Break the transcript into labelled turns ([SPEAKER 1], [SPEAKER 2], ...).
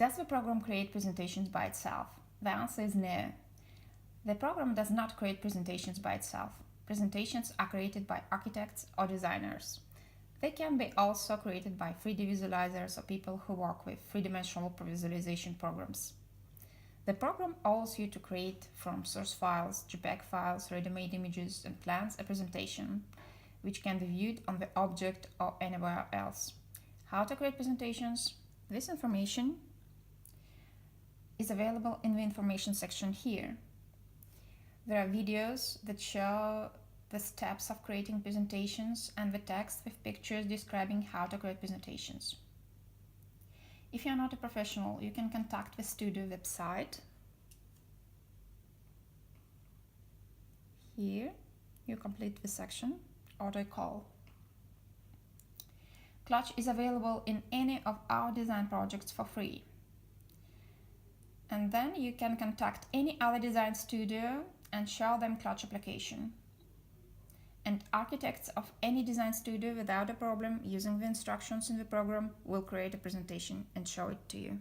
[SPEAKER 1] Does the program create presentations by itself? The answer is no. The program does not create presentations by itself. Presentations are created by architects or designers. They can be also created by 3D visualizers or people who work with three-dimensional visualization programs. The program allows you to create from source files, JPEG files, ready-made images, and plans a presentation, which can be viewed on the object or anywhere else. How to create presentations? This information is available in the information section here. There are videos that show the steps of creating presentations and the text with pictures describing how to create presentations. If you are not a professional, you can contact the studio website. Here, you complete the section or they call. Kluch is available in any of our design projects for free. And then you can contact any other design studio and show them Kluch application. And architects of any design studio without a problem using the instructions in the program will create a presentation and show it to you.